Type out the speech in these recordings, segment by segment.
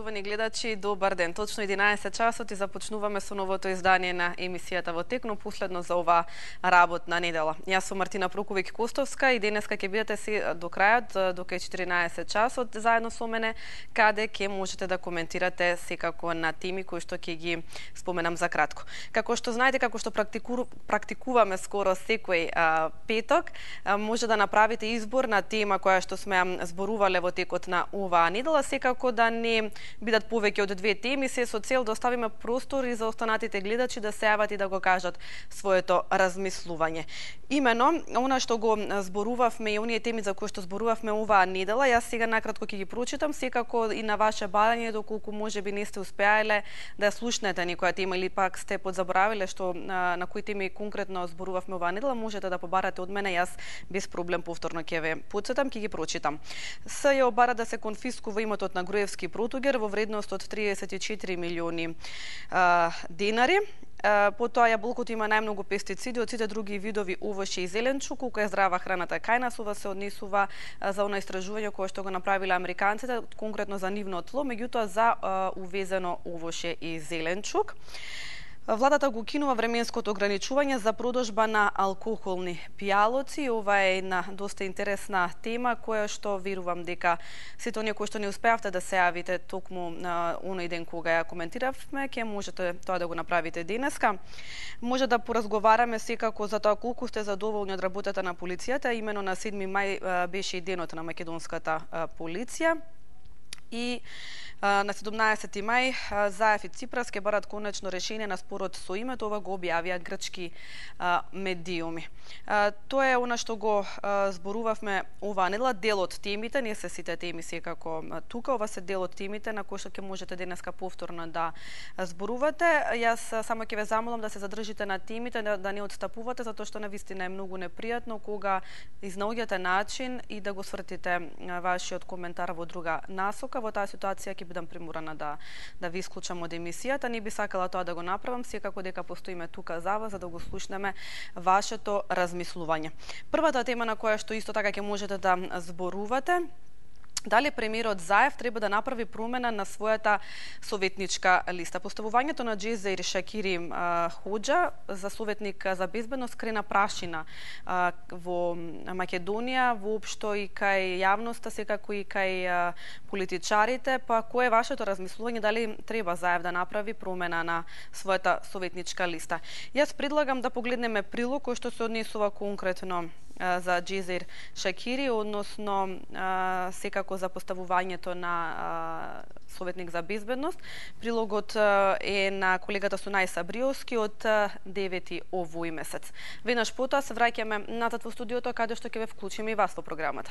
почитувани гледачи, добар ден. Точно 11 часот и започнуваме со новото издание на емисијата во тек, но последно за оваа работна недела. Јас сум Мартина Прокувиќ-Костовска и денеска ќе бидете до крајот, до кај 14 часот, заедно со мене, каде ќе можете да коментирате секако на теми кои што ќе ги споменам за кратко. Како што знаете, како што практикуваме скоро секој петок, може да направите избор на тема која што сме зборувале во текот на оваа недела, секако да не бидат повеќе од две теми, се со цел да оставиме простор и за останатите гледачи да се јават и да го кажат своето размислување. Имено, она што го зборувавме и оние теми за кои што зборувавме оваа недела, јас сега накратко ќе ги прочитам, секако и на ваше барање, доколку можеби не сте успеале да слушнете некоја тема или пак сте подзаборавиле што на кои теми конкретно зборувавме оваа недела, можете да побарате од мене, јас без проблем повторно ќе ве потсетам, ќе ги прочитам. СЈО бара да се конфискува имотот на Груевски Протугер во вредност од 34 милиони денари. Потоа јаболкото има најмногу пестициди од сите други видови овошје и зеленчук, колку е здрава храната кај нас, ова се однесува за она истражување кое што го направиле американците, конкретно за нивно тло, меѓутоа за увезено овошје и зеленчук. Владата го кинува временското ограничување за продажба на алкохолни пијалоци. Ова е една доста интересна тема која што верувам дека сите оние кои што не успеавте да се јавите токму на оној ден кога ја коментиравме, ќе можете тоа да го направите денеска. Може да поразговараме секако за тоа колку сте задоволни од работата на полицијата. Имено на 7 мај беше и денот на македонската полиција. И на 17 мај Заев и Ципрас ќе барат конечно решение на спорот со името, ова го објавија грчки медиуми. Тоа е она што го зборувавме оваа недела, дел од темите, не се сите теми секако тука, ова се дел од темите на кои што ќе можете денеска повторно да зборувате. Јас само ќе ве замолам да се задржите на темите, да не отстапувате, затоа што навистина е многу непријатно кога изнаоѓате начин и да го свртите вашиот коментар во друга насока. Во таа ситуација ќе бидам приморана да ви исклучам од емисијата. Не би сакала тоа да го направам, секако дека постоиме тука за вас, за да го слушнеме вашето размислување. Првата тема на која што исто така ќе можете да зборувате, дали премиерот Заев треба да направи промена на својата советничка листа. Поставувањето на Џезаир Шакири Хоџа за советник за безбедност крена прашина во Македонија, воопшто и кај јавноста, секако и кај политичарите. Па кое е вашето размислување, дали треба Заев да направи промена на својата советничка листа? Јас предлагам да погледнеме прилог кој што се однесува конкретно за Џезаир Шакири, односно секако за поставувањето на советник за безбедност. Прилогот е на колегата Сунај Сабриовски од 9 овој месец. Веднаш потоа се враќаме натат во студиото, каде што ќе ве вклучиме и вас во програмата.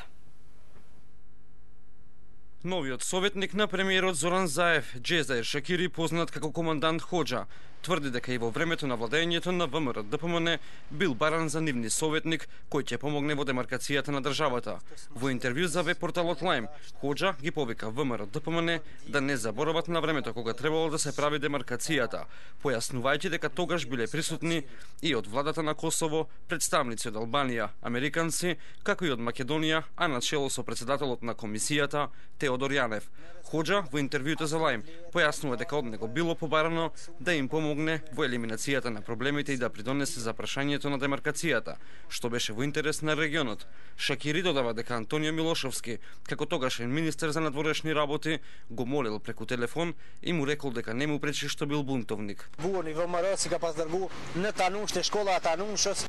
Новиот советник на премиерот Зоран Заев, Џезаир Шакири, познат како командант Хоџа, тврди дека и во времето на владењето на ВМРО ДПМН бил баран за нивни советник кој ќе помогне во демаркацијата на државата. Во интервју за веб порталот Лајм, Хоџа ги повика ВМРО ДПМН да не заборават на времето кога требало да се прави демаркацијата, појаснувајќи дека тогаш биле присутни и од владата на Косово, представници од Албанија, американци, како и од Македонија, а начело со председателот на комисијата Теодор Јанев. Хоџа во интервјуто за Лајм појаснува дека од него било побарано да им помогне во елиминацијата на проблемите и да придонесе за прашањето на демаркацијата, што беше во интерес на регионот. Шакири додава дека Антонио Милошовски, како тогашен министер за надворешни работи, го молил преку телефон и му рекол дека не му пречи што бил бунтовник.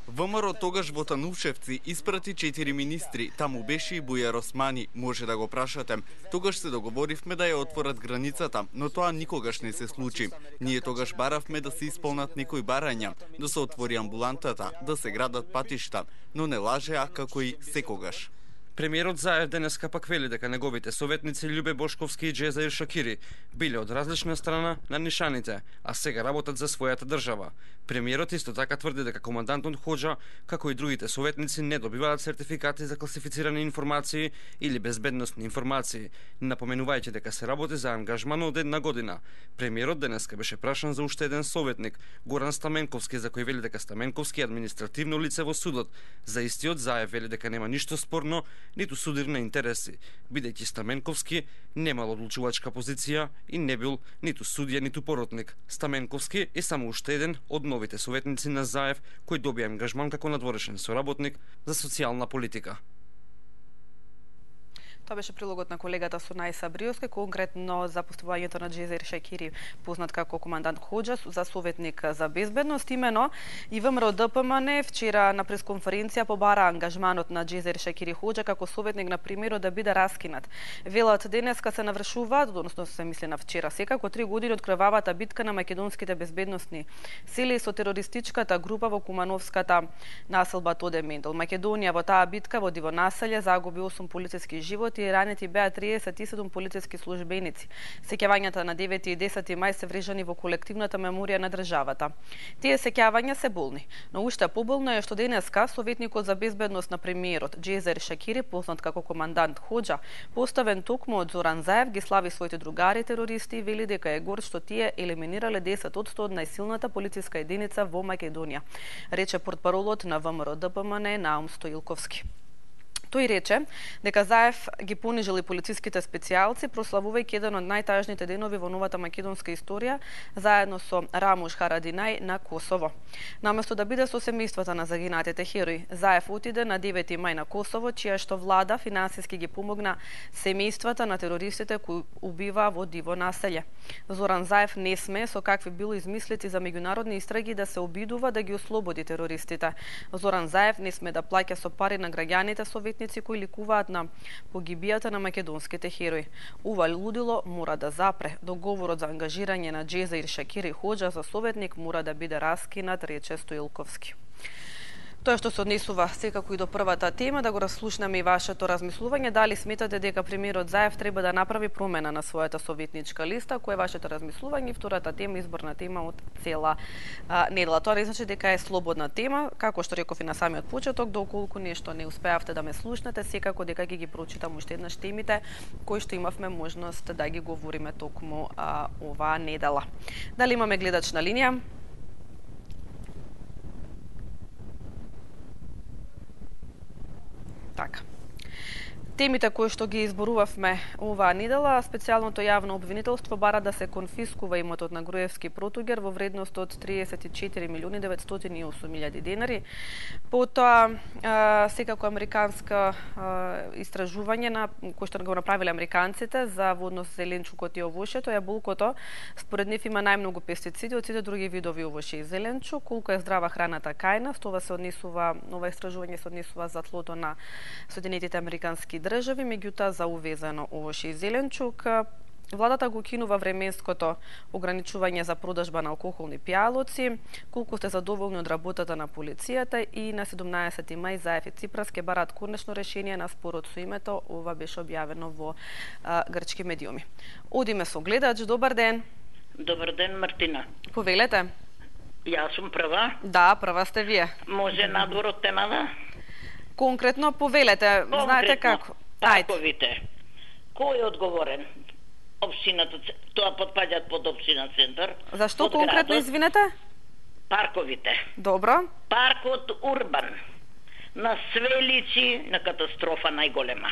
ВМРО тогаш во Танувшевци испрати 4 министри, таму беше и Бујар Османи, може да го прашате. Тогаш се договоривме да ја отворат границата, но тоа никогаш не се случи. Ние тогаш баравме да се исполнат некои барања, да се отвори амбулантата, да се градат патишта, но не лажеа како и секогаш. Премиерот Заев денеска пак вели дека неговите советници Љубе Бошковски и Џезаир Шакири биле од различна страна на нишаните, а сега работат за својата држава. Премиерот исто така тврди дека командантот Хоџа, како и другите советници, не добиваат сертификати за класифицирани информации или безбедносни информации, напоменувајќи дека се работи за ангажман од една година. Премиерот денеска беше прашан за уште еден советник, Горан Стаменковски, за кој вели дека Стаменковски е административно лице во судот. За истиот Заев вели дека нема ништо спорно ниту судир на интереси, бидејќи Стаменковски немал одлучувачка позиција и не бил ниту судија, ниту поротник. Стаменковски е само уште еден од новите советници на Заев кој добија ангажман како надворешен соработник за социјална политика. Тоа беше прилогот на колегата Сунај Сабриевски, конкретно за поставувањето на Џезер Шакири, познат како командант Хоџа, за советник за безбедност. Имено и ВМРО ДПМН вчера на пресконференција побара ангажманот на Џезер Шакири Хоџа како советник на премиерот да биде раскинат. Велат денеска се навршуваат, односно се мисли на вчера, секако 3 години од крвавата битка на македонските безбедностни сили со терористичката група во Кумановската населба Тоде Мендел. Македонија во таа битка води во населје загуби 8 полициски животи и ранети беа 37 полициски службеници. Сеќавањата на 9 и 10 мај се врежани во колективната меморија на државата. Тие сеќавања се болни, но уште поболно е што денеска советникот за безбедност на премиерот Џезер Шакири, познат како командант Хоџа, поставен токму од Зоран Заев, ги слави своите другари терористи и вели дека е горд што тие елиминирале 10% од најсилната полициска единица во Македонија, рече портпаролот на ВМРО ДПМН Наум Стоилковски. Тој рече дека Заев ги понижил и полициските специјалци, прославувајќи еден од најтажните денови во новата македонска историја, заедно со Рамуш Харадинај на Косово. Наместо да биде со семејствата на загинатите херои, Заев отиде на 9 мај на Косово, чија што влада финансиски ги помогна семејствата на терористите кои убива во диво населје. Зоран Заев не сме, со какви било измислици за меѓународни истраги, да се обидува да ги ослободи терористите. Зоран Заев не сме да плаќа со пари на граѓаните советници кои ликуваат на погибијата на македонските херои. Ова лудило мора да запре. Договорот за ангажирање на Џезер Шакири Хоџа за советник мора да биде раскинат, рече Стоилковски. Тоа што се однесува секако и до првата тема, да го расслушнеме и вашето размислување. Дали сметате дека премиерот Заев треба да направи промена на својата советничка листа? Кој е вашето размислување? Втората тема, изборна тема од цела недела. Тоа не значи дека е слободна тема, како што реков и на самиот почеток, доколку нешто не успеавте да ме слушнете, секако дека ги прочитам уште еднаш темите кои што имавме можност да ги говориме токму оваа недела. Дали имаме гледач на линија? Така. Темите кои што ги изборувавме оваа недела, специјалното јавно обвинителство бара да се конфискува имотот на Груевски Протугер во вредност од 34.908.000 денари. Потоа, секако американска истражување на кој што го направиле американците за во однос зеленчукот и овошето, јаболкото според нив има најмногу пестициди од сите други видови овоше и зеленчук. Колку е здрава храната кајна, ова се однесува, ова истражување се однесува за тлото на Соединетите американски држави, меѓутоа за увезено овоше и зеленчук. Владата го кинува временското ограничување за продажба на алкохолни пијалоци. Колку сте задоволни од работата на полицијата и на 17 мај Заев и Ципрас ке бараат конечно решение на спорот со името. Ова беше објавено во грчки медиуми. Одиме со гледач. Добар ден. Добар ден, Мартина. Повелете. Јас сум прва? Да, прва сте вие. Може надвор од темата? Конкретно повелете, знаете како? Парковите. Кој е одговорен? Општината, тоа потпаѓаат под општина центар. Зашто конкретно, извинете? Парковите. Добро. Паркот Урбан. На све личи на катастрофа најголема.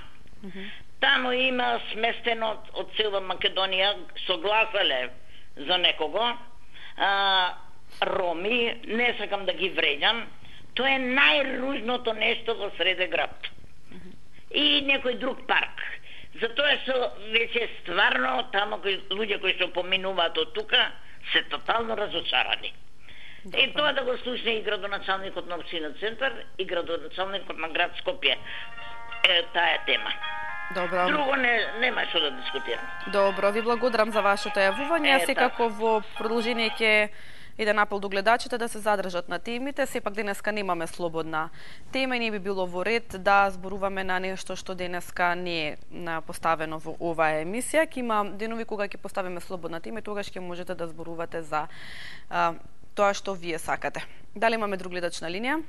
Таму има сместено од цела Македонија, согласале за некого, роми, не сакам да ги вреѓам, тоа е најружното нешто во среде град. И некој друг парк. Затоа се веќе стварно тамо луѓе кои што поминуваат од тука се тотално разочарани. И тоа да го слушне и градоначалникот на општина Центар и градоначалникот на град Скопје. Таа тема. Добро. Друго нема што да дискутирам. Добро, ви благодарам за вашето јавување. Секако во продолжение ќе еден апел до гледачите да се задржат на темите. Сепак денеска немаме слободна тема и не би било во ред да зборуваме на нешто што денеска не е поставено во оваа емисија. Ќе има денови кога ќе поставиме слободна тема и тогаш ќе можете да зборувате за тоа што вие сакате. Дали имаме друг гледач на линија?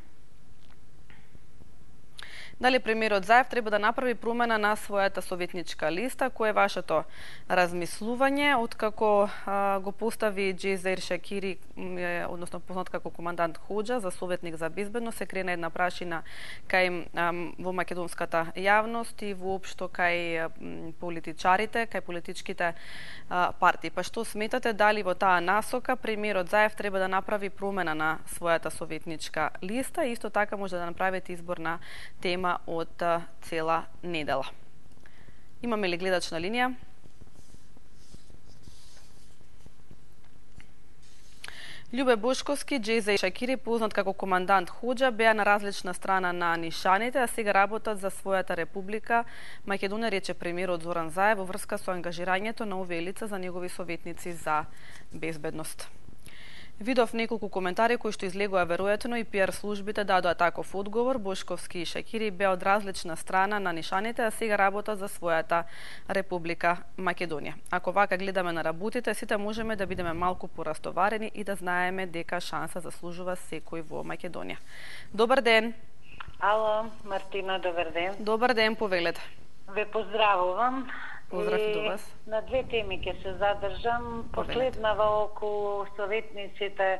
Дали премиерот Заев треба да направи промена на својата советничка листа? Кој е вашето размислување? Откако го постави Джезаир Шакири, односно познат како командант Хоџа, за советник за безбедност, се крена една прашина кај во македонската јавност и воопшто кај политичарите, кај политичките партии. Па што сметате, дали во таа насока премиерот Заев треба да направи промена на својата советничка листа и исто така може да направите избор на тема од цела недела? Имаме ли гледач на линија? Љубе Бошковски, Джезаир Шакири, познат како командант Хоџа, беа на различна страна на нишаните, а сега работат за својата република Македонија, рече премиерот Зоран Заев во врска со ангажирањето на овие лица за негови советници за безбедност. Видов неколку коментари кои што излегува веројатно и пиар службите дадоа таков одговор. Бошковски и Шакири беа од различна страна на нишаните, а сега работат за својата република Македонија. Ако вака гледаме на работите, сите можеме да бидеме малку порастоварени и да знаеме дека шанса заслужува секој во Македонија. Добар ден. Ало, Мартина, добар ден. Добар ден, повелете. Ве поздравувам. Поздрав и до вас. На две теми ќе се задржам. Последнава околу советниците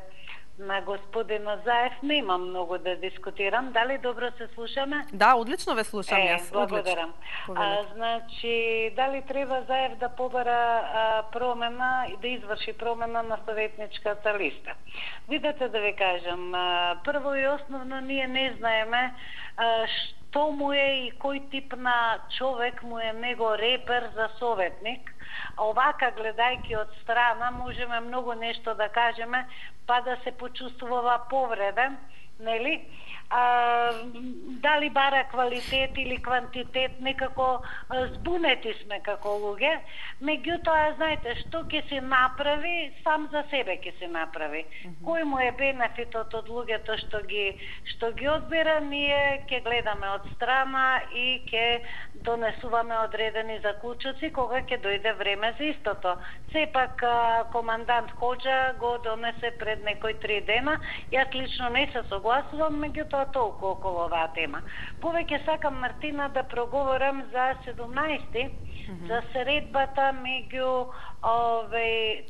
на господина Заев нема многу да дискутирам. Дали добро се слушаме? Да, одлично ве слушам јас. Благодарам. Значи, дали треба Заев да побара промена и да изврши промена на советничката листа? Видете да ви кажам, прво и основно ние не знаеме што му е и кој тип на човек му е него репер за советник. Овака, гледајќи од страна, можеме многу нешто да кажеме, па да се почувствува повреден, нели? Дали бара квалитет или квантитет, некако збунети сме како луѓе, меѓутоа, знаете, што ќе се направи, сам за себе ќе се направи. Кој му е бенефитот од луѓето што ги одбира, ние ќе гледаме од страна и ќе донесуваме одредени заклучоци кога ќе дојде време за истото. Сепак командант Хоџа го донесе пред некои 3 дена. Јас лично не се согласувам, меѓутоа толку околу оваа тема. Повеќе сакам, Мартина, да проговорам за 17-ти, за средбата меѓу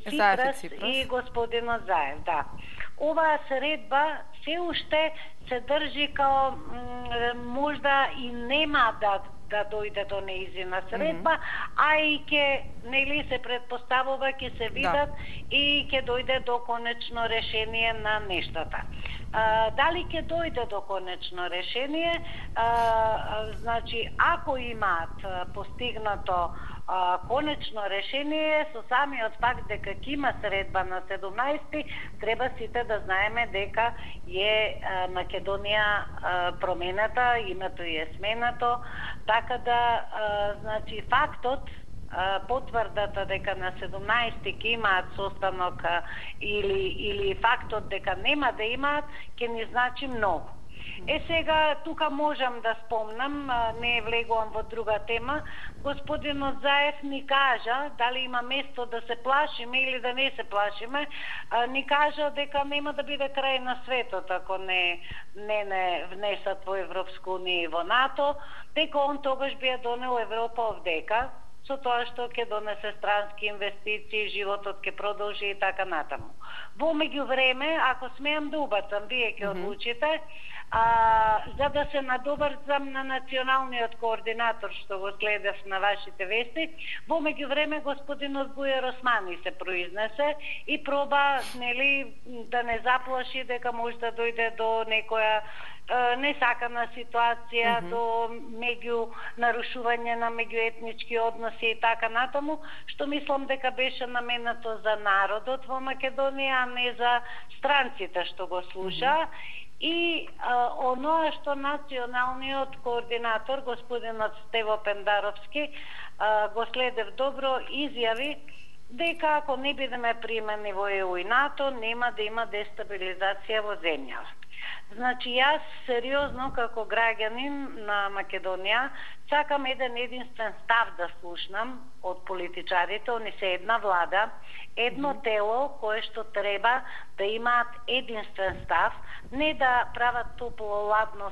Ципрас и господинот Заев. Да. Оваа средба се уште се држи као можда и нема да дојде до неизина средба, а и нели се предпоставува ќе се видат и ќе дојде до конечно решение на нештата. Дали ќе дојде до конечно решение, значи ако имаат постигнато конечно решение, со самиот факт дека ќе има средба на 17-ти, треба сите да знаеме дека е Македонија промената, името е сменато, така да, значи, фактот, потврдата дека на 17-ти ќе имаат состанок или фактот дека нема да имаат, ќе ни значи многу. Сега, тука можам да спомнам, не влегувам во друга тема, господинот Заев ни кажа, дали има место да се плашиме или да не се плашиме, ни кажа дека нема да биде крај на светот ако не внесат во Европска унија и во НАТО, дека он тогаш би ја донел Европа овдека, со тоа што ќе донесе странски инвестиции, животот ќе продолжи и така натаму. Во меѓувреме, ако смеам да убацам, вие ќе одлучите, за да се надобрзам на националниот координатор што го следев на вашите вести, во меѓувреме господинот Бујар Османи се произнесе и проба, нели, да не заплаши дека може да дојде до некоја несакана ситуација, до нарушување на меѓуетнички односи и така натаму, што мислам дека беше наменато за народот во Македонија, а не за странците што го слуша. И оноа што националниот координатор, господинот Стево Пендаровски, го следев добро, изјави дека ако не бидеме примени во ЕУ и НАТО, нема да има дестабилизација во земјава. Значи јас сериозно како граѓанин на Македонија сакам единствен став да слушнам од политичарите. Они се една влада, едно тело кое што треба да имаат единствен став, не да прават топло-ладно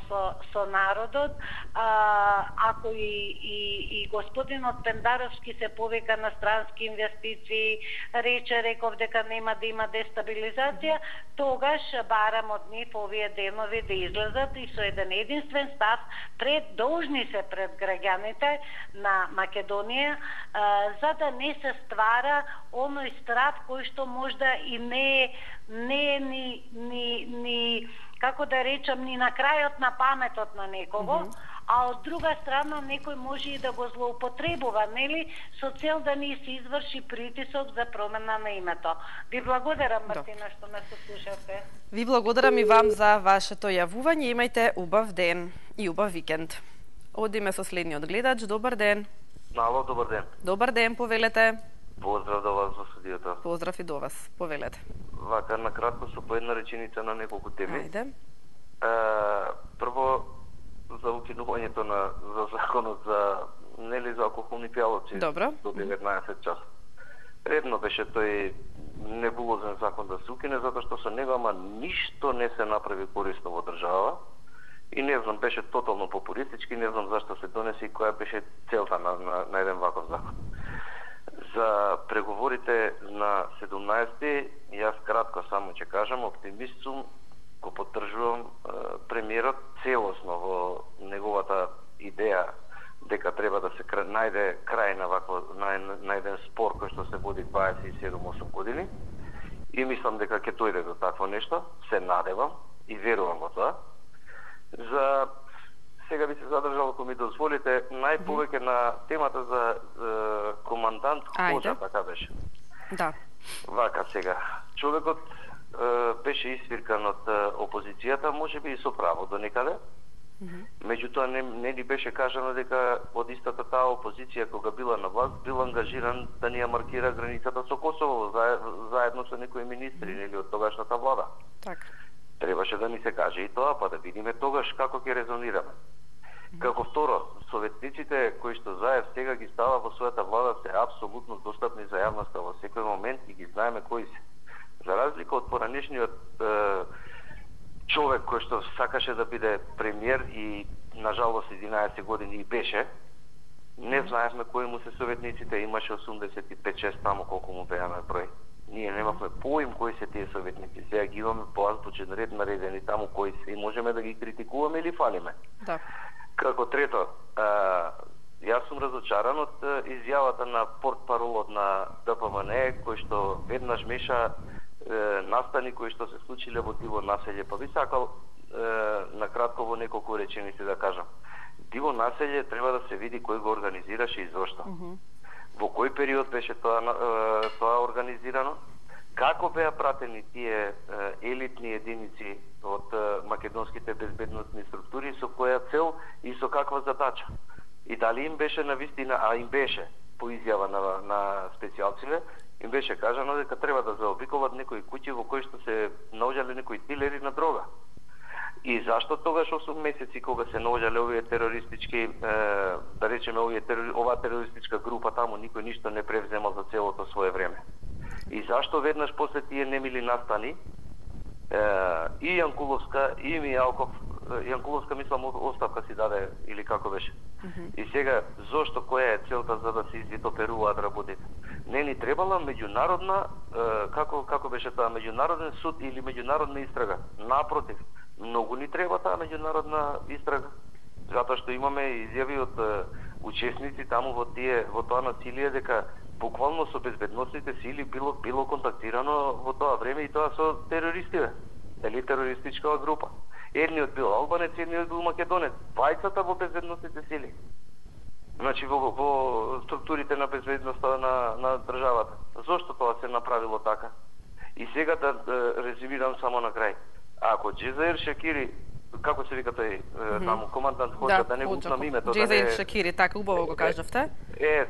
со народот. Ако и господинот Пендаровски се повика на странски инвестиции, реков дека нема да има дестабилизација, тогаш барам од нив овие денови да излезат и со единствен став должни се пред граѓаните на Македонија, за да не се ствара оној страв кој што можда и не е ни како да речам, ни на крајот на паметот на некого, а од друга страна некој може и да го злоупотребува, нели, со цел да ни се изврши притисок за промена на името. Ви благодарам, Мартина, што ме слушавте. Ви благодарам и вам за вашето јавување. Имајте убав ден и убав викенд. Одиме со следниот гледач. Добар ден. Ало, добар ден. Добар ден, повелете. Поздрав до вас во студиото. Поздрав и до вас, повелете. Вака, накратко со по една реченица на неколку теми. Ајде. Прво, за укинувањето за законот за алкохолни пијалаци до 19 часа. Редно беше тој небулозен закон да се укине, затоа што со него ништо не се направи корисно во држава. И не знам, беше тотално популистички, не знам зашто се донесе и која беше целта на еден ваков закон. За преговорите на 17-ти, јас кратко само ќе кажам, оптимист сум, го поддржувам премиерот целосно во неговата идеја дека треба да се најде крај на еден спор кој што се води 27-8 години и мислам дека ќе дојде до такво нешто, се надевам и верувам во тоа. За сега би се задржал, ако ми дозволите, најповеќе на темата за командант Ходжа, така беше. Да. Вака сега, човекот беше isвиркан од опозицијата, можеби и со право до некаде. Меѓутоа не ни беше кажано дека од истата таа опозиција кога била на власт бил ангажиран да ни ја маркира границата со Косово заедно со некои министри или од тогашната влада. Така. Требаше да ни се каже и тоа, па да видиме тогаш како ќе резонираме. Како второ, советниците кои што Заев сега ги става во својата влада се апсолутно достапни за јавноста во секој момент и ги знаеме кои се. За разлика од поранешниот човек кој што сакаше да биде премиер и на жалост 11 години и беше, не знаевме кои му се советниците, имаше 85-6 таму колку му беа на број. Ние немавме поим кои се тие советници. Сега ги имаме по азбучен ред наредени таму кои се и можеме да ги критикуваме или фалиме. Да. Како трето, јас сум разочаран од изјавата на портпаролот на ДПМН кој што веднаш меша настани кои што се случиле во Диво населје. Па би сакал накратко во неколку реченици да кажам. Диво населје треба да се види кој го организираше и зошто. Во кој период беше тоа организирано? Како беа пратени тие елитни единици од македонските безбедносни структури, со која цел и со каква задача? И дали им беше навистина, а им беше по изјава на специјалците, им беше кажано дека треба да заобиколат некои куќи во кои што се наоѓале некои дилери на дрога. И зашто тогаш 8 месеци кога се наоѓале овие терористички, да речеме оваа терористичка група таму, никој ништо не превземал за целото свое време? И зашто веднаш после тие немили настани и Јанкуловска и Мијалков, Јанкуловска мислам оставка си даде или како беше. И сега зошто која е целта за да се извитоперуваат работите? Не ни требала меѓународна како беше таа меѓународен суд или меѓународна истрага. Напротив, многу ни треба таа меѓународна истрага, затоа што имаме изјави од учесници таму во тоа насилие дека буквално со безбедносните сили било контактирано во тоа време и тоа со терористите, или терористичка група. Едниот бил албанец, едниот бил македонец. Двајцата во безбедносните сили. Значи во структурите на безбедноста на државата. Зошто тоа се направило така? И сега да резюмирам само на крај. Ако Джезаир Шакири, како се вика тој таму командант Ходжа, да не го упнам името, Джезаир Шакири, така убаво го кажавте.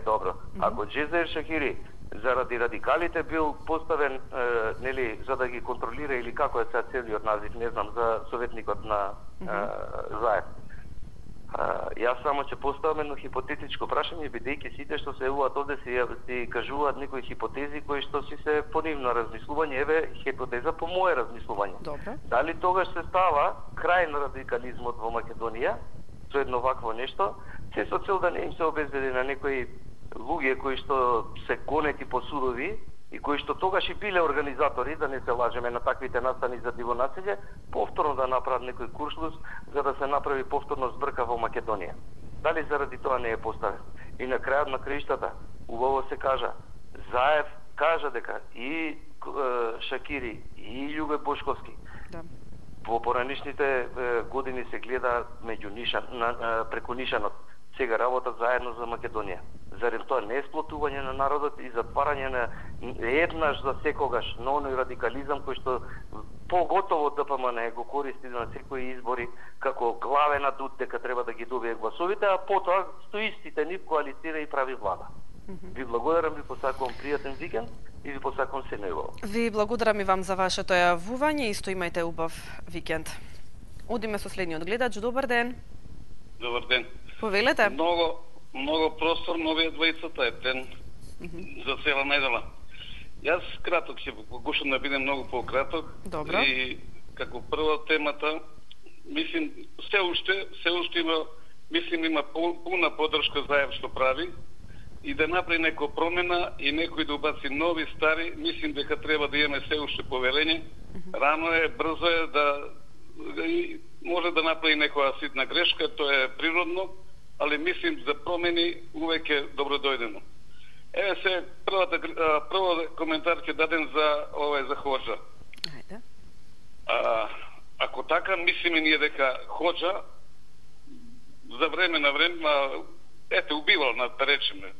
Добро. Ако Джезаир Шакири заради радикалите бил поставен нели за да ги контролира или како е сега целиот назив, не знам, за советникот на Заев. Јас само ќе поставам едно хипотетичко прашање, бидејќи сите што се јавуваат овде си кажуваат некои хипотези кои што си се по нивно размислување, еве хипотеза по мое размислување. Добро. Дали тогаш се става крај на радикализмот во Македонија со едно вакво нешто, се со цел да не им се обезбеди на некои луѓе кои што се гонети по судови и кои што тогаш и биле организатори, да не се лажеме, на таквите настани за диво населје, повторно да направат некој куршлус за да се направи повторно збрка во Македонија. Дали заради тоа не е поставен? И на крајот на краиштата, убаво се кажа, Заев кажа дека и Шакири и Љубе Бошковски во поранишните години се гледа преку нишанот. Сега работат заедно за Македонија. Зарем тоа не е сплотување на народот и затварање на еднаш за секогаш на оној радикализам кој што поготово ДПМН го користи на секои избори како главен адут дека треба да ги добие гласовите, а потоа стоистите нив коалицира и прави влада. Ви благодарам, ви посакувам пријатен викенд и ви посакувам се најубаво. Ви благодарам и вам за вашето јавување, исто имајте убав викенд. Одиме со следниот гледач. Добар ден. Добар ден. Повелете. Много просторно овие двајцата е ден за цела недела. Јас краток ќе покушам да бидем многу пократок. Добро. И како прва темата, мислим се уште има пуна подршка Заев што прави и да направи некоја промена и некој да убаци нови, стари, мислим дека треба да имаме се уште поверење. Рано е, брзо е може да направи некоја ситна грешка, тоа е природно, али мислим за промени увеќе добродојдено. Еве се прво коментар ќе дадем за Хоџа. Ајде. Ако така мислиме ние дека Хоџа за време на време убивал, да речеме,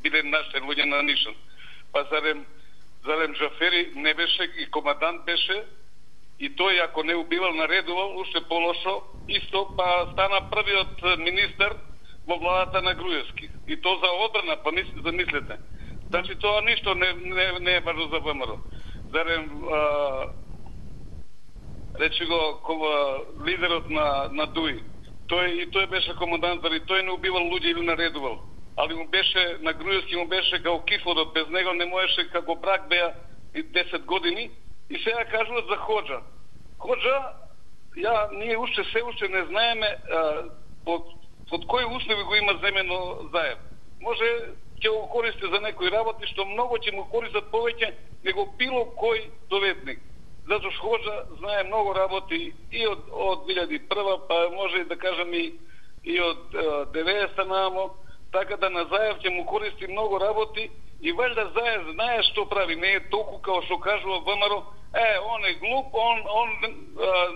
биле нашите луѓе на Нишан. Па зарем Джафери не беше и командант беше, и тој ако не убивал, наредувал, уште полошо, исто, па стана првиот министер во владата на Груевски. И то за одбрана, па замислете. Значи тоа ништо не е важно за ВМРО. Зарем речи го лидерот на ДУИ. Тој беше командант, заради тој не убивал луѓе или наредувал. Али му беше на Груевски, му беше како кислород, без него не можеше, како брак беа 10 години. И сега кажуват за Хоџа. Хоџа, ние се уште не знаеме под кои услови го има земено Заев. Може ќе го користи за некои работи што многу ќе му користат повеќе него било кој советник. Затоа што Хоџа знае многу работи и од 2001, па може да кажем и од 90 намо, така да на Заев ќе му користи многу работи и валјда Заев знае што прави, не е толку како што кажува ВМРО. Он е глуп, он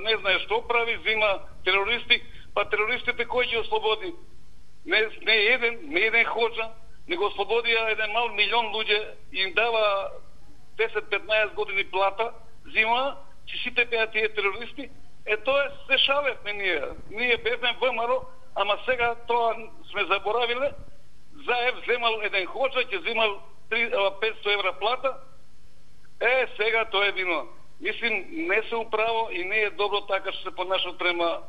не знае што прави, зима терористи, па терористите кој ги ослободи? Не еден Хоџа, него ослободија еден мал милион луѓе и им дава 10-15 години плата, зима, че сите беа тие терористи. Тоа се шалевме ние бевме ВМРО, ама сега тоа сме заборавиле. Заев земал еден Хоџа, ќе земал 500 евра плата. Сега тоа е вино. Мислим, не се управо и не е добро така што се понашат према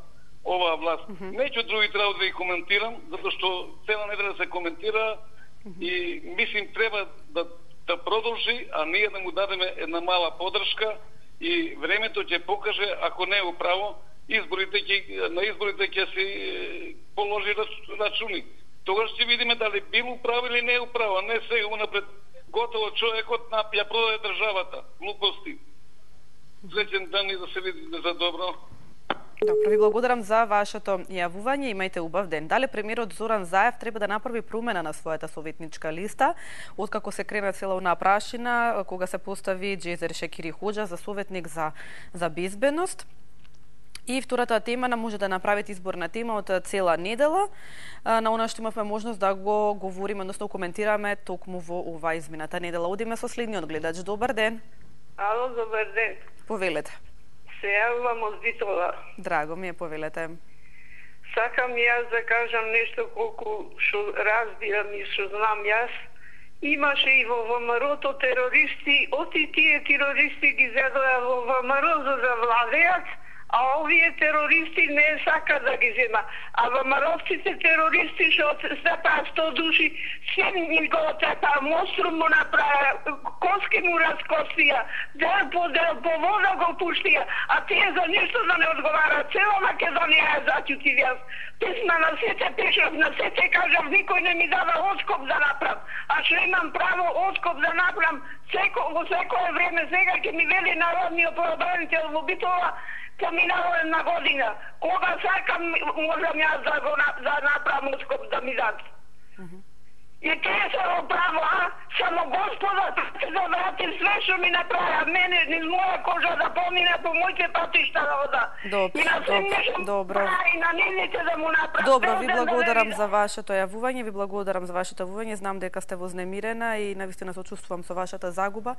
оваа власт. Неќу други треба да ги коментирам, затоа што цела неделя се коментира и мислим треба да продолжи, а ние да му дадеме една мала подршка и времето ќе покаже, ако не е управо, на изборите ќе се положи рачуни. Тогаш ќе видиме дали бил управо или не е управо, не сега унапред готово човекот ја продаде државата. Глупости. Среќен ден и да се видите за добро. Добро, ви благодарам за вашето јавување. Имајте убав ден. Дали премиерот Зоран Заев треба да направи промена на својата советничка листа, откако се крена цела онаа прашина, кога се постави Џезер Шакири Хоџа за советник за безбедност? И втората тема може да направите изборна тема од цела недела, на она што имавме можност да го говориме, односно коментираме токму во оваа измината недела. Одиме со следниот гледач. Добар ден. Ало, добар ден. Повелете. Се јавувам од Битола. Драго ми е, повелете. Сакам јас да кажам нешто колку што разбирам и што знам јас Имаше и во ВМРО-то терористи, оти тие терористи ги зедоа во ВМРО за да владеат, а овие терористи не сака да ги зема. А ВМРО-вците терористи што стапаа 100 души, се ни го тепа, монструм му направа, коски му раскостија, дел по вода го пуштија, а тие за ништо да не одговарат. Цела Македонија ја заќутивија. Писма на сите пишав, на сите кажав, никој не ми дава откоп да направам. А што имам право откоп да направам во секое време, сега ќе ми вели народниот правобранител во Битола, поминала една година. Кога сакам, можам јас да направам откоп да ми дадат. И тие се во право, само Господа да врати све што ми направи, мене низ моја кожа да помине по моите патишта да вода. Добро. И на нивните да му направи. Добро, ви благодарам за вашето јавување, ви благодарам за вашето јавување. Знам дека сте вознемирена и навистина се чувствувам со вашата загуба.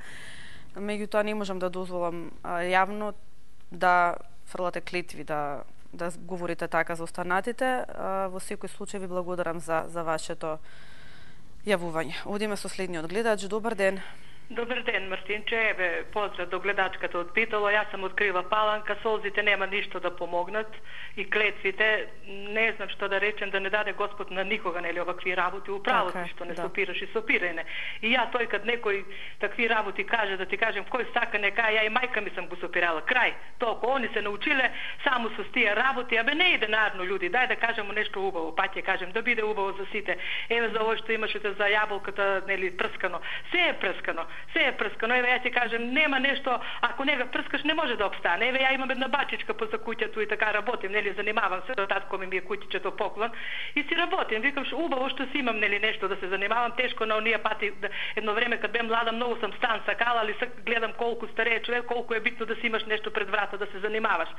Меѓутоа не можам да дозволам јавно да фрлате клетви, да говорите така за останатите. Во секој случај ви благодарам за вашето јавување. Одиме со следниот гледач. Добар ден. Добар ден, Мартинче. Еве, поздрав до гледачката од Битола. Јас сам од Крива Паланка. Солзите нема ништо да помогнат и клетвите, не знам што да речем, да не даде Господ на никога, нели, овакви работи. Управо ти што не сопираш и сопирај не. И ја тој кад некој такви работи каже, да ти кажем, кој сака нека, ја и мајка ми сам го сопирала. Крај. Толку они се научиле само со тие работи, абе не иде нарно луѓе. Дај да кажеме нешто убаво, па ќе кажем да биде убаво за сите. Еве за овој што имашете за јаболката, нели, прскано. Се е прскано. Се е прскано. Еве ја ти кажем, нема нешто, ако не го прскаш не може да обстане. Еве ја имам една бачичка по за куќето и така работим, нели, занимавам се, татко ми е куќичето поклон и си работим. Викам убаво што си имам, нели, нешто да се занимавам, тешко на оние пати едно време кад бем млада многу сам стан сакала, али гледам колку старее човек, колку е битно да си имаш нешто пред врата да се занимаваш.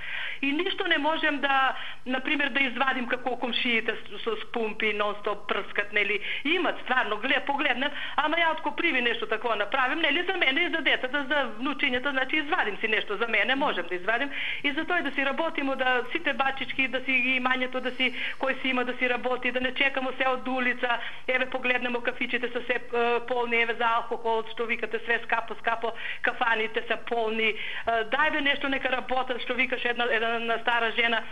И ништо не можем да, на пример, да извадим како комшиите со спумпи нон-стоп прскат, нели, имат стварно, погледнем, ама ја отко приви нешто такво направим, нели, за мене и за детата, за внучињата, значи извадим си нешто за мене, можем да извадим и за тој да си работимо, да сите бачички, да си ги имањето, да си кој си има да си работи, да не чекамо се од улица, еве погледнемо кафичите се се полни, еве за алкохол, што викате све скапо, кафаните се полни, дајбе нешто нека работат, што викаш една стара жена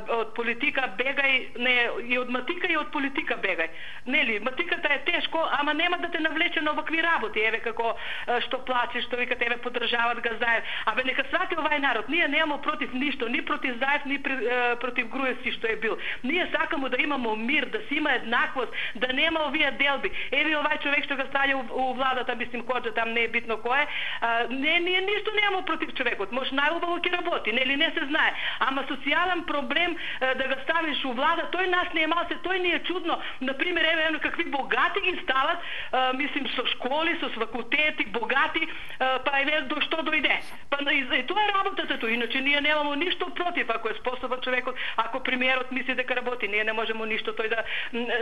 од политика бегај, не, и од матика и од политика бегај. Нели, матиката е тешко, ама нема да те навлече на овакви работи, еве како што плачеш, што викате, еве поддржават га Заев. Абе нека свати овај народ, ние немамо против ништо, ни против Заев, ни против Груевски што е бил. Ние сакамо да имамо мир, да си има еднаквост, да нема овие делби. Еве овај човек што го стави у владата, мислим Коџа, там не е битно кој е. Ние ништо немамо против човекот. Може најубаво ќе работи, нели не се знае. Ама социјален проблем да го ставиш у влада, тој нас не е мал се, тој ни е чудно. Например, еве какви богати ги стават, мислим со школи, со факултети, богати, па еве до што дојде. Па и тоа е работата тој. Иначе ние немамо ништо против, ако е способен човекот, ако премиерот мисли дека работи, ние не можеме ништо тој да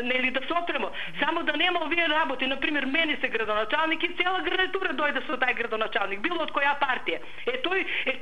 нели да сотремо. Само да нема овие работи, например, мене се градоначалник и цела гарнитура дојде со тај градоначалник, било од која партија.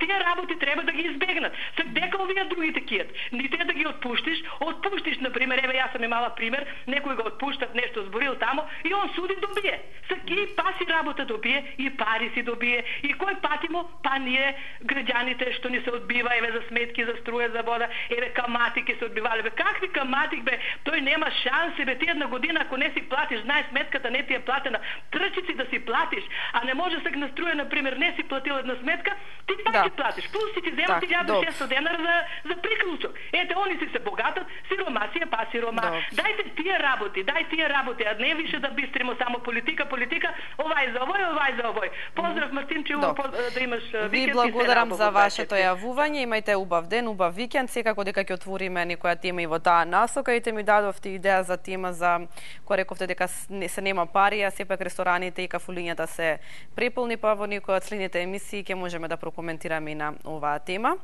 Тие работи треба да ги избегнат. Се дека овие другите кијат, ни те да ги отпуштиш, например, еве јас сам имала пример, некој го отпуштат нешто зборил тамо и он суди добие. И паси работа добие и пари си добие. И кој патимо? Па ние граѓаните што ни се одбива, еве за сметки, за струја, за вода, еве камати ке се одбивале. Какви камати бе? Тој нема шанси бе, ти една година ако не си платиш, знаеш сметката не ти е платена, трчи си да си платиш, а не може сега на струја, например, не си платил една сметка, ти пак си платиш. Плюс си ти земат 1600 денара за приклучок. Ете, они си се богатат, сирома си е па сирома. Дајте тие работи, а не више да бистримо само политика, овај за овој. Поздрав, Мартинче, да имаш викенд. Ви благодарам за вашето јавување, имајте убав ден, убав викенд, секако дека ќе отвориме некоја тема и во таа насока, и те ми дадовте идеја за тема за која рековте дека се нема пари, а сепак рестораните и кафулињата се преполни, па во некоја од следните емисии ќе можеме да прокоментираме и на оваа тема.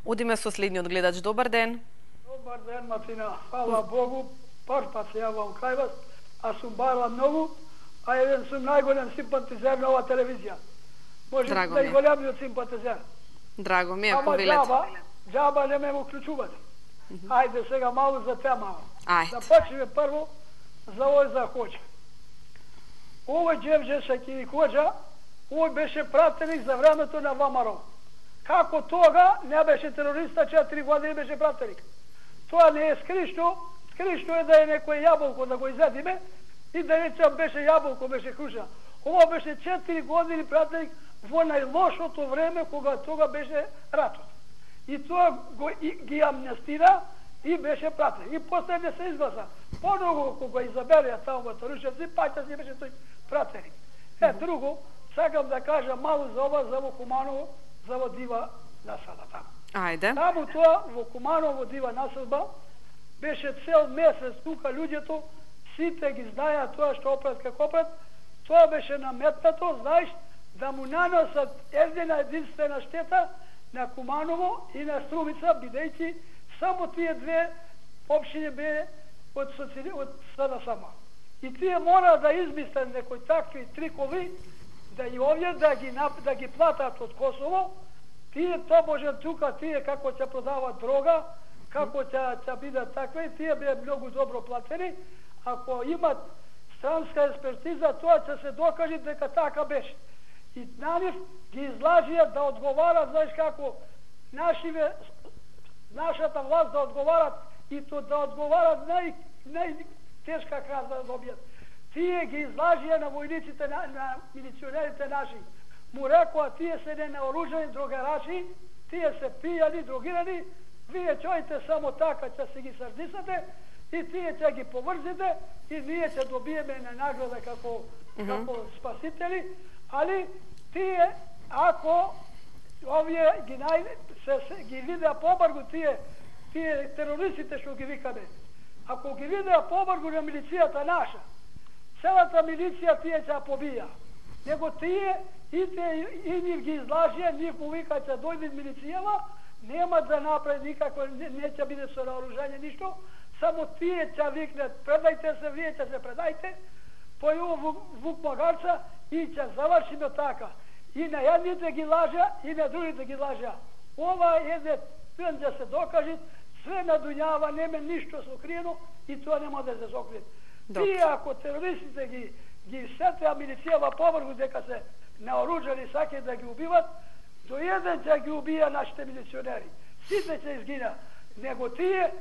Одиме со следниот гледач. Добар ден. Добар ден, Мартина. Фала Богу, пар пат се јавам кај вас, а сум бара многу, а еден сум најголем симпатизер на оваа телевизија. Може најголемиот симпатизер. Драго ми е, повелете. Ама џаба не ме уклучувате. Ајде сега малку за тема. Ајде. Да почнеме прво за овој за Хоџа. Овој Џевџе Шакирикоџа, овој беше пратеник за времето на ВМРО. Како тога не беше терориста, 4 години беше пратеник. Тоа не е скришно, скришно е да е некој јаболко да го изедиме и да речем беше јаболко, беше круша. Ова беше 4 години пратеник во најлошото време кога тога беше ратот. И тоа ги амнестира и беше пратеник. И после не се изгласа. Поного кога изабереа таму во Торушевци, паќа си беше тој пратеник. Друго, сакам да кажам мало за ова, за во Куманово, за во дива населба таму. Ајде. Таму тоа, во Куманово дива населба, беше цел месец тука луѓето, сите ги знаеа тоа што опрат како опрат, тоа беше наметнато, знаеш, да му наносат единствена штета на Куманово и на Струмица, бидејќи само тие две општини бе од СДСМ. И тие мора да измислат некои такви трикови, да и овие да ги платат од Косово, тие тобоже тука, тие како ќе продават дрога, како ќе бидат такви, тие бе многу добро платени, ако имат странска експертиза, тоа ќе се докаже дека така беше. И на нив ги излажија да одговарат, знаеш како, нашата власт да одговарат и то да одговарат најтешка казна да добијат. Тие ги излажија на војниците, на милиционерите наши. Му рекоа, тие се ненаоружени другарачи, тие се пијани, другирани, вие чојте само така, ќе се ги срдисате и тие ќе ги поврзите и ние ќе добиеме на награда како спасители, али тие, ако овие ги видеа побргу тие терористите што ги викаме, ако ги видеа побргу на милицијата наша, целата милиција тие ќе побија. Него тие и нив ги излажија, нив му вика ќе дојде милицијава, нема да направи никакво, не ќе биде со наоружање ништо, само тие ќе викнат, предајте се, вие ќе се предајте, појува Вук Магарца и ќе завршиме така. И на едните ги лажа, и на другите ги лажа. Ова е да се докаже, све на дуњава нема ништо сокриено и тоа нема да се сокрие. Тие ако терористите ги сетеа милицијава повргу дека се наоружани саке да ги убиват, до еден ќе ги убија нашите милиционери. Сите ќе изгина. Него тие,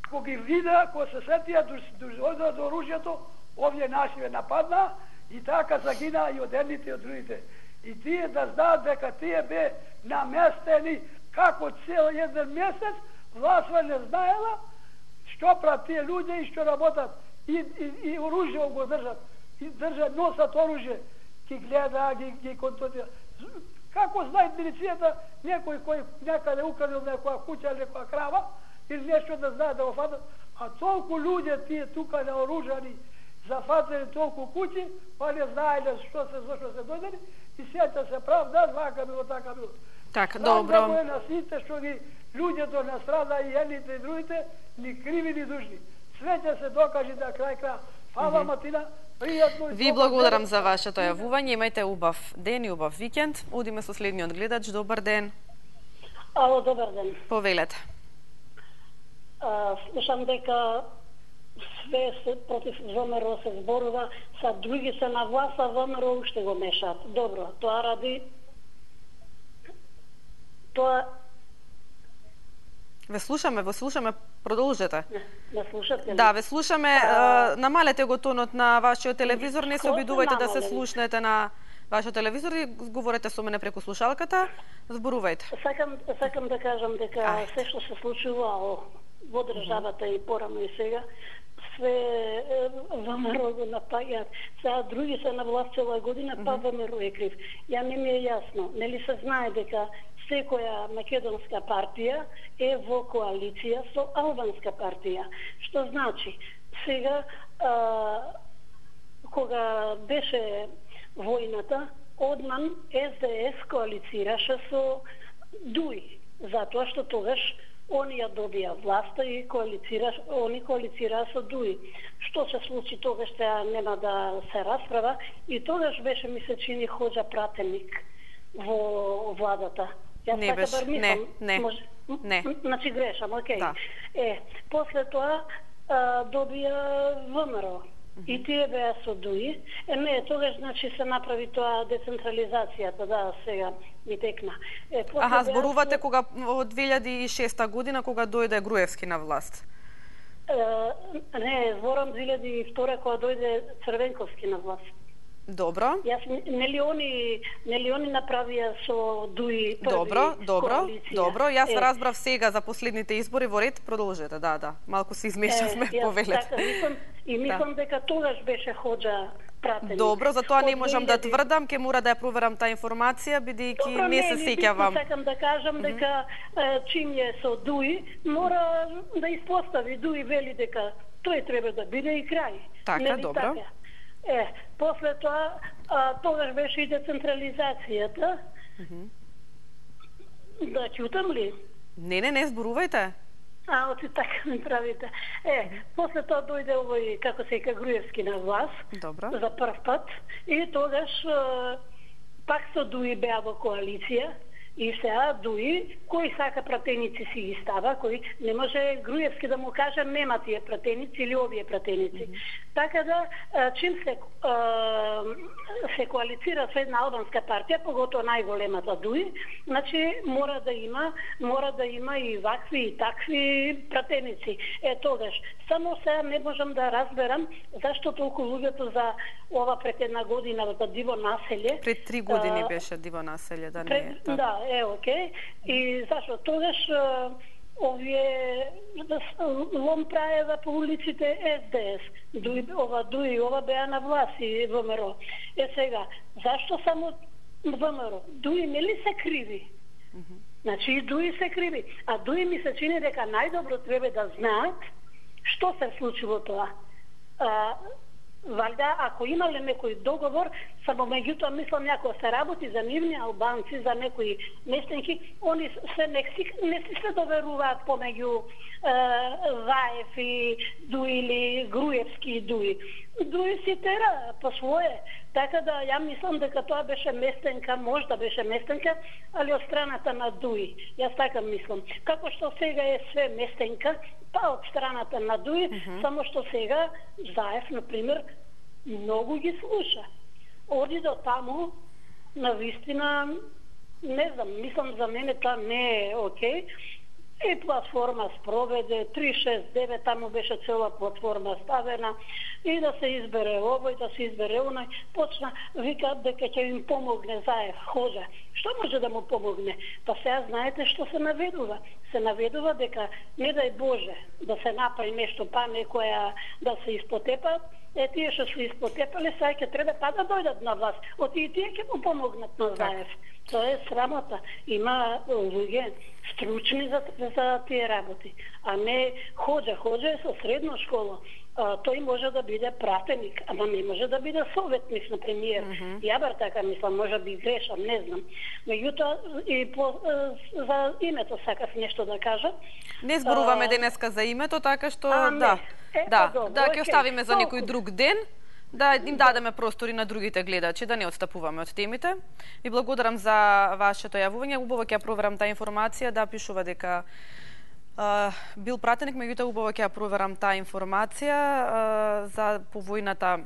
кога ги вида, кога се сетија до оружјето, овие наши ве нападна и така загина и од едните и од другите. И тие да знаат дека тие бе наместени како цел еден месец, власта не знаела што прават тие луѓе и што работат. И оружје го држат. И носат оружје. Ги гледа, ги контролира. Како знаат милицијата некој кој некаде украдил некоја куќа или некоја крава или нешто да знаат да го фатат, а толку луѓе тие тука наоружани зафатени толку куќи, па не знаеле зашто се дојдени и сеќа се прав, да, вака било, така било. Така, добро. Знамо е на сите што ги луѓето настрада и едните и другите, ни криви ни дужни. Све ќе се докаже на крај крај. Фала, Матина, пријатно и... Ви благодарам за вашето јавување, имајте убав ден и убав викенд. Одиме со следниот гледач, добар ден. Ало, добар ден. Повелете. Слушам дека све против ВМРО се зборува, са други се на власт, а ВМРО уште го мешаат. Добро, тоа ради... Тоа... Ве слушаме, продолжете. Не слушате? Да, ве слушаме. Намалете го тонот на вашиот телевизор, не се обидувајте да се слушнете на вашиот телевизор и говорете со мене преку слушалката. Зборувајте. Сакам да кажам дека се што се случува во државата и порано и сега, све ВМРО го напаѓаат. Сега други се на власт цела година, па ВМРО е крив. Ја не ми е јасно. Нели се знае дека секоја македонска партија е во коалиција со албанска партија. Што значи, сега кога беше војната, одман СДС коалицираше со ДУИ, затоа што тогаш они ја добија власта и они коалицираа со ДУИ. Што се случи тогаш, сега нема да се расправа, и тогаш беше, ми се чини, Хоџа пратеник во владата. Не беше, не. Значи грешам, окей. Да. После тоа добија ВМРО. И тие беа со ДУИ. Не, тогаш значи се направи тоа децентрализацијата, да, сега ми текна. Аха, зборувате кога од 2006 година кога дојде Груевски на власт? Не, зборам 2002 кога дојде Црвенковски на власт. Добро. Јас нели они направија со ДУИ први коалиција. Добро. Јас разбрав сега за последните избори во ред, продолжете, да. Малку се измешавме, повелете. Така, мислам дека тогаш беше Хоџа пратеник. Добро, затоа не можам да тврдам, ќе мора да ја проверам таа информација, бидејќи не се сеќавам. Сакам да кажам дека чим е со ДУИ, мора да испостави ДУИ, вели дека тој треба да биде и крај. Така, добро. После тоа, тогаш беше и децентрализацијата. Да чутам ли? Не, зборувајте. Оти така ми правите. После тоа дојде овој, како се вика, Груевски на власт. Добро. За прв пат. И тогаш пак со ДУИ беа во коалиција. И сега ДУИ, кои сака пратеници си ги става, кои не може Груевски да му каже нема тие пратеници или овие пратеници. Така да, чим се коалицира со една албанска партија, поготово најголемата ДУИ, значи мора да има и вакви и такви пратеници. Тогаш, само сега не можам да разберам зашто толку луѓето за ова пред една година за Диво населје. Пред 3 години беше Диво населје, да не е. Да, окей. И зашто тогаш овие лом праева по улиците СДС, ДУИ, ова беа на власт и ВМРО. Сега, зашто само ВМРО? ДУИ нели се криви? Значи и ДУИ се криви. А ДУИ ми се чини дека најдобро треба да знаат што се случило тоа. Валјда, ако имале некој договор, само меѓутоа мислам някој се работи за нивни албанци, за некои местенки, они се не си се доверуваат помеѓу Заев и ДУИ или Груевски и ДУИ. ДУИ си тера по свое. Така да ја мислам дека тоа беше местенка, можда беше местенка, али од страната на ДУИ. Јас така мислам. Како што сега е све местенка, па од страната на ДУИ, само што сега Заев, например, многу ги слуша. Оди до таму, навистина, не знам, мислам за мене тоа не е окей. И платформа спроведе, 369, таму беше цела платформа ставена, и да се избере овој, да се избере оној, почна, викаат дека ќе им помогне Заев, Хоџа. Што може да му помогне? Па сега знаете што се наведува? Се наведува дека, не дај Боже, да се направи нешто, па некоја да се испотепат, тие што се испотепале, сега ќе треба па да дојдат на власт. Оти и тие ќе му помогнат на Заев. Тоа е срамота. Има луѓе стручни за тие работи. А не Хоџа е со средна школа. Тој може да биде пратеник, ама не може да биде советник на премиер. Ја бар така мислам, може би грешам, не знам. Меѓутоа, и за името сакав нешто да кажа. Не зборуваме денеска за името, така што да, ќе оставиме за некој друг ден. Да им дадеме простори на другите гледачи, да не отстапуваме од темите. Ви благодарам за вашето јавување. Убаво ќе ја проверам таа информација, да пишува дека бил пратеник, меѓутоа убаво ќе ја проверам таа информација за повојната,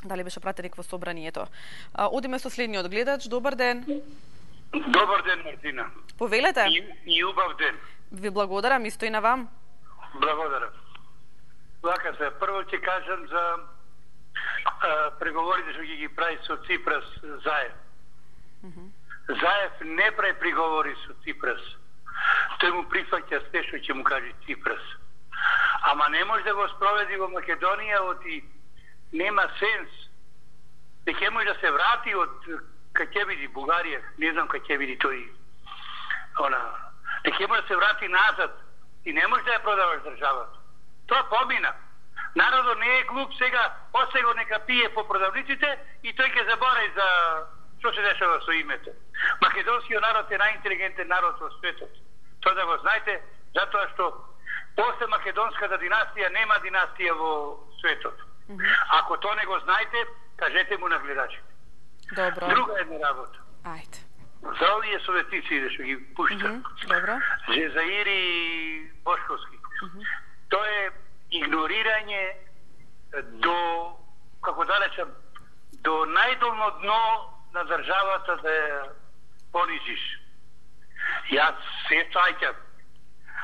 дали беше пратеник во собранието. Одиме со следниот гледач. Добар ден. Добар ден, Мартина. Повелете. И убав ден. Ви благодарам, исто и на вам. Благодарам. Вака се, прво ќе кажам за преговорите што ги прави со Ципрас Заев. Заев не прави преговори со Ципрас. Тој му прифаќа све што ќе му каже Ципрас. Ама не може да го спроведи во Македонија, оти нема сенс. Не ќе може да се врати од кај ќе биде Бугарија, не знам кај ќе биде тој. Не ќе може да се врати назад и не може да ја продаваш државата. Тоа помина. Народот не е глуп сега, осего нека пие по продавниците и тој ќе заборави за што се дешава со името. Македонскиот народ е најинтелигентен народ во светот. Тоа да го знаете, затоа што после македонската династија нема династија во светот. Ако тоа не го знаете, кажете му на гледачите. Добро. Друга една работа. Ајде. За овие советници што ги пуштат. Добро. Жезаири и Бошковски. Тоа е игнорирање до, како да речем, до најдолно дно на државата да ја понизиш. Јас се сеќам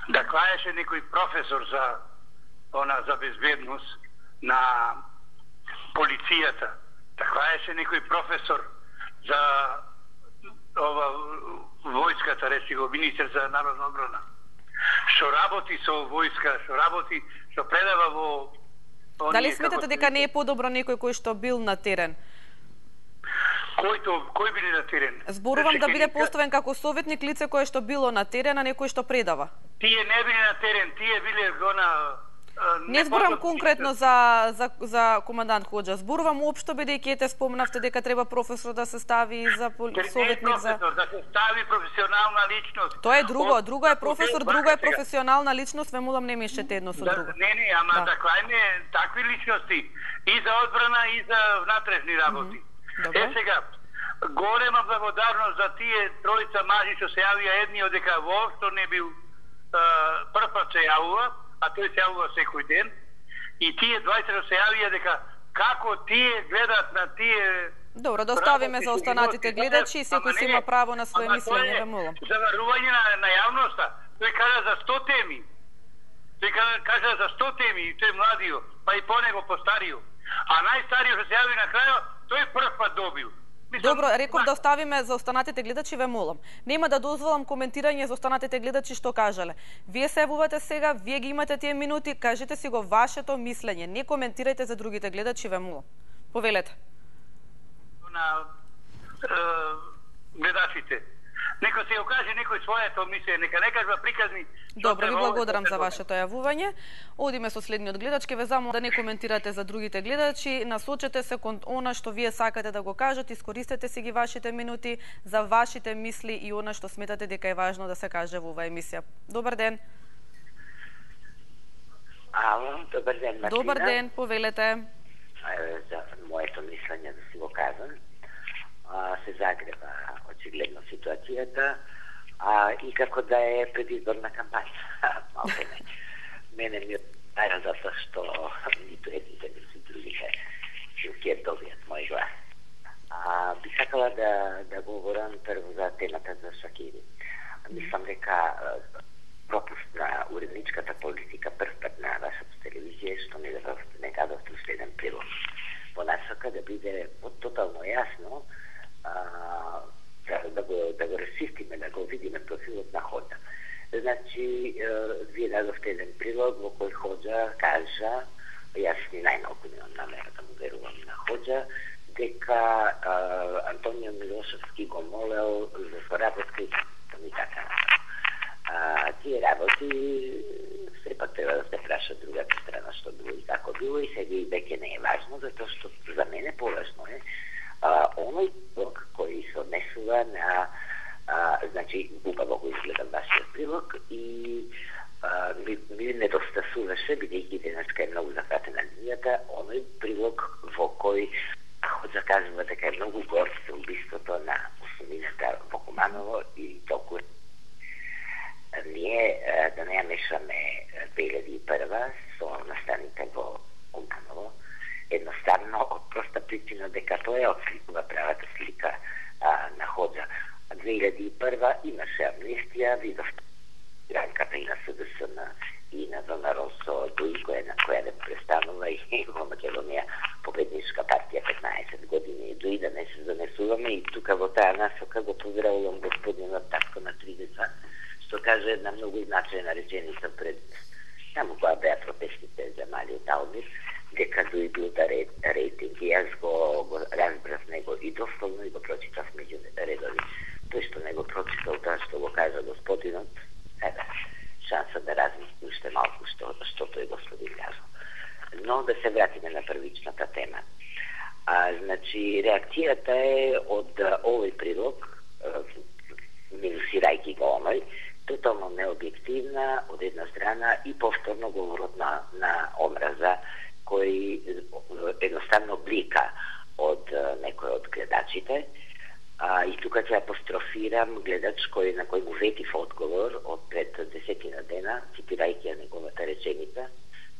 да кажеше некој професор за безбедност на полицијата, да кажеше некој професор за војската, речи го, министер за народна одбрана. Што работи со војска, што предава во... Дали сметате дека не е подобро некој кој што бил на терен? Кој били на терен? Зборувам да биде поставен како советник лице кое што било на терен, а некој што предава. Тие не били на терен, тие били Не зборувам конкретно за командант Хоџа, зборувам општо бидејќи ете спомнавте дека треба професор да се стави за советник за... Да се стави професионална личност. Тоа е друго е професор, друго е професионална личност, ве молам не мешете едно со друго. Не, ама такви личности и за одбрана и за внатрешни работи. Сега, голема благодарност за тие тројца мажи што се јавија, едниот дека воопшто не бил прв пат се јавува, а тој се јавува секој ден, и тие 20 се јавија дека како тие гледат на тие... Добро, да оставиме за останатите гледачи, секој си има право на своје мислење, ве молам. Заварување на јавноста, тој кажа за 100 теми. Тој кажа за 100 теми, тој младио, па и по него постарио. А најстариот што се јави на крајот, тој прв пат добил. Добро, реков да оставиме за останатите гледачи, ве молам. Нема да дозволам коментирање за останатите гледачи што кажале. Вие се јавувате сега, вие ги имате тие минути, кажете си го вашето мислење. Не коментирајте за другите гледачи, ве молам. Повелете. На гледачите. Некој се окаже некој своето мислење, нека не кажува приказни. Добро, ви благодарам за вашето јавување. Одиме со следниот гледач, ке ве замолам да не коментирате за другите гледачи, насочете се кон она што вие сакате да го кажете, искористете си ги вашите минути за вашите мисли и она што сметате дека е важно да се каже во оваа емисија. Добар ден. Ало, добар ден, Мартина. Добар ден, повелете. За моето мислење да си го кажам. Се загрева очигледно ситуацијата и како да е предизборна кампања. Малко не. Мене ми отаја затоа што ниту едните, ниту другите ќе добијат мој глас. Би сакала да говорам прво за темата за Шакири. Мислам дека пропуст на уредничката политика прв пат на вашата телевизија што не дадовте следен прилог. По насока да биде тотално јасно да го расистиме, да го видиме профилот на Хоџа. Значи, вие дадовте еден прилог во кој Хоџа кажа, јас ни најмалку немам намера да му верувам на Хоџа, дека Антонио Милошевски го молел за соработка и така. Тие работи сепак треба да се праша другата страна што било и како било и сега и веќе не е важно, затоа што за мене поважно е оној прилог кој се однесува на значи убаво го изгледам вашиот прилог и ми недостасуваше, бидејќи денеска е многу захватена линијата, оној прилог во кој Хоџа кажува дека е многу горд за убиството на мусулмината во Куманово и толку ние да не ја мешаме 2001 со настаните во Куманово, едноставно од проста причина дека тоа е отсликува правата слика на Хоџа. 2001 имаше амнестија, видовте ранката и на СДСМ и на ВМРО со ДУИ која да престанува и во Македонија победничка партија 15 години и ДУИ да не се занесуваме и тука во таа насока го поздравувам господинот татко на 3 деца што каже една многу значајна реченица пред само кога беа протестите за малиот Алмир, дека ДУИ бил да рейтинг и јас го разбрав него и дословно и го прочитав меѓу редови. Тој што не го прочитал тоа што го кажа господинот, шанса да размисли уште малку што тој господин кажа. Но да се вратиме на првичната тема. Значи, реакцијата е од овој прилог, минусирајќи го оној, тотално необјективна од една страна и повторно говорот на омраза кој едноставно блика од некој од гледачите. И тука ќе апострофирам гледач на кој му ветив одговор од пред 10 дена, цитирајќи неговата реченица,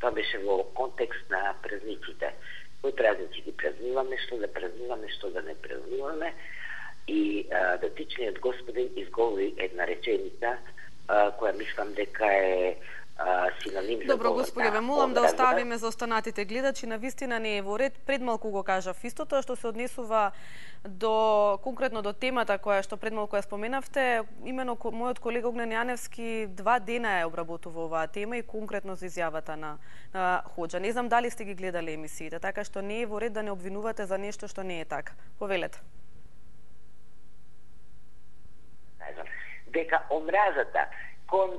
Тоа беше во контекст на празниците. Кои празници ги празнуваме, што да празнуваме, што да не празнуваме. И дотичниот господин изговори една реченица која мислам дека е синоним за Добро, господи, ве молам да оставиме за останатите гледачи, навистина не е во ред. Пред малку го кажав истото, што се однесува до конкретно до темата што пред малку ја споменавте. Имено мојот колега Огнен Јаневски 2 дена е обработувал оваа тема и конкретно за изјавата на Хоџа. Не знам дали сте ги гледале емисиите, така што не е во ред да не обвинувате за нешто што не е така. Повелете. Дека омразата кон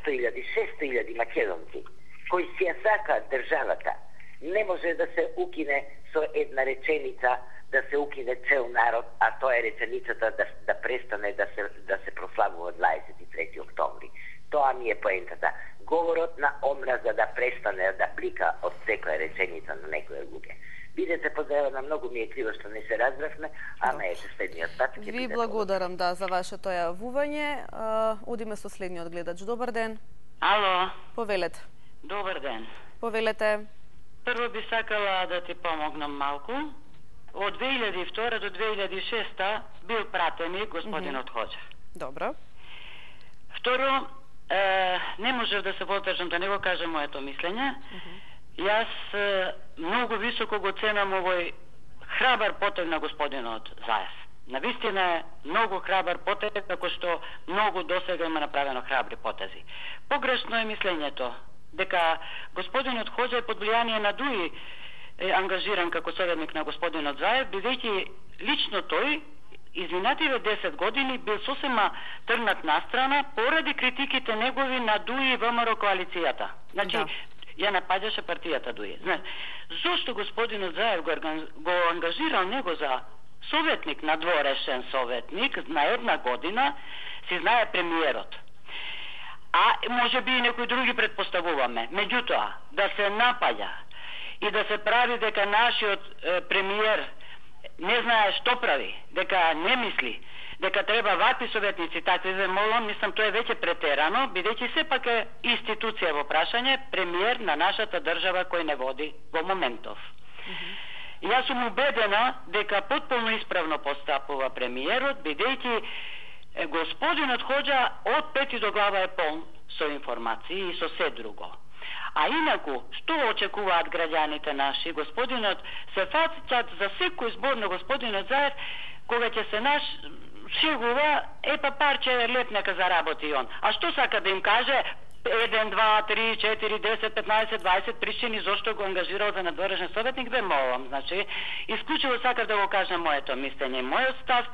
500.000, 600.000 македонци кои си ја сакаат државата не може да се укине со една реченица, да се укине цел народ, а тоа е реченицата да престане да се прославува 23 октомври. Тоа ми е поентата. Говорот на омраза да престане да блика од секоја реченица на некоја луѓе. Бидете поздравена, многу ми е криво што не се разбравме, ама ете следниот пат. Ви благодарам за вашето јавување. Одиме со следниот гледач. Добар ден. Ало. Повелете. Добар ден. Повелете. Прво би сакала да ти помогнам малку. Од 2002 до 2006 бил пратеник господинот Хоџа. Добро. Второ, не можев да се водржам да не го кажам моето мислење. Јас многу високо го ценам овој храбар потег на господинот Заев. Навистина е многу храбар потег, како што многу досега има направено храбри потези. Погрешно е мислењето дека господинот Хоџа е под влијание на ДУИ ангажиран како советник на господинот Заев, бидејќи лично тој изминативе 10 години бил сосема тргнат настрана поради критиките негови на ДУИ и ВМРО коалицијата. Значи, ја напаѓаше партијата ДУИ. Зошто господинот Заев го ангажирал него за советник, надворешен советник, на една година, си знае премиерот. А може би и некои други предпоставуваме. Меѓутоа, да се напаѓа и да се прави дека нашиот премиер не знае што прави, дека не мисли, дека треба вакви советници, такви ве молам, мислам тоа е веќе претерано, бидејќи сепак е институција во прашање, премиер на нашата држава кој не води во моментов. Јас сум убедена дека потполно исправно постапува премиерот, бидејќи господинот Хоџа од пети до глава е полн со информации и со се друго. А инаку, што очекуваат граѓаните наши? Господинот се фатицат за секој збор на господинот Заев, кога ќе се наш шегува, па парче леп нека заработи он. А што сака да им каже? 1, 2, 3, 4, 10, 15, 20 причини зошто го ангажирал за надворешен советник, ве молам. Значи, исклучиво сакав да го кажам моето мислење, мојот став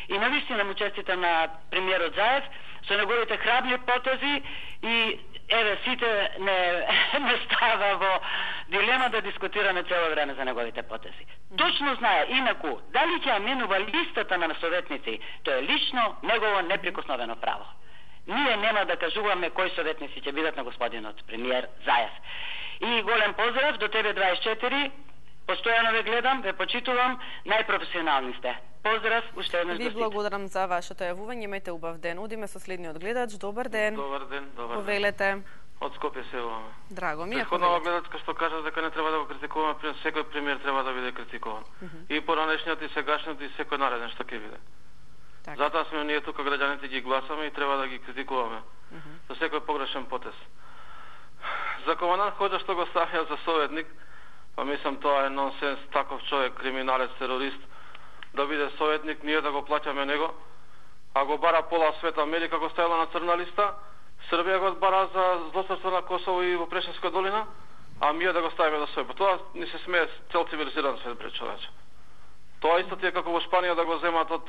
и навистина му честитам на премиерот Заев со неговите храбри потези и еве сите не става во дилема да дискутираме цело време за неговите потези. Точно знае, инаку, дали ќе ја менува листата на советници, тоа е лично негово неприкосновено право. Ние нема да кажуваме кои советници ќе бидат на господинот премиер Заев. И голем поздрав до тебе 24, постојано ве гледам, ве почитувам, најпрофесионални сте. Поздрав, уште еднаш. Ви благодарам за вашето јавување, имајте убав ден. Одиме со следниот гледач. Добар ден. Добар ден, добар ден. Повелете. Од Скопје се јавуваме. Драго ми е. Претходно гледачка што кажа дека не треба да го критикуваме, секој премиер треба да биде критикуван. И поранешниот и сегашниот и секој нареден што ќе биде. Затоа сме ние тука граѓаните ги гласаме и треба да ги критикуваме за секој погрешен потез. За командант Хоџа што го ставија за советник, па мислам тоа е нонсенс, таков човек, криминалец, терорист, да биде советник, ние да го плаќаме него, а го бара пола света. Америка го ставила на црна листа, Србија го бара за злосторство на Косово и во Прешевска долина, а ние да го ставиме за свој. Тоа не се смее цел цивилизиран свет, бре човече. Тоа исто е како во Шпанија да го земат од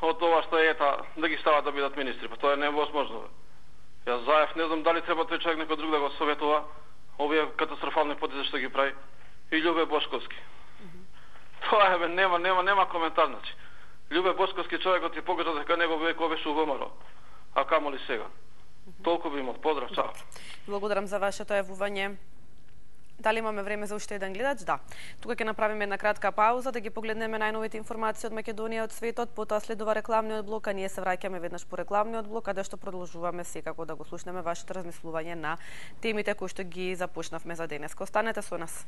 ова што е да ги стават да бидат министри, па тоа е невозможно. Јас Заев не знам дали треба тој човек некој друг да го советува овие катастрофални потези што ги прави, и Љубе Бошковски. Тоа е нема коментар, значи. Љубе Бошковски човекот ти покажа дека него веќе беше ВМРО, а камоли сега. Толку би имал. Поздрав, чао. Благодарам за вашето јавување. Дали имаме време за уште еден гледач? Да. Тука ќе направиме една кратка пауза да ги погледнеме најновите информации од Македонија и од светот, потоа следува рекламниот блок, а ние се враќаме веднаш по рекламниот блок, каде што продолжуваме секако да го слушнеме вашите размислување на темите кои што ги започнавме за денес. Останете со нас.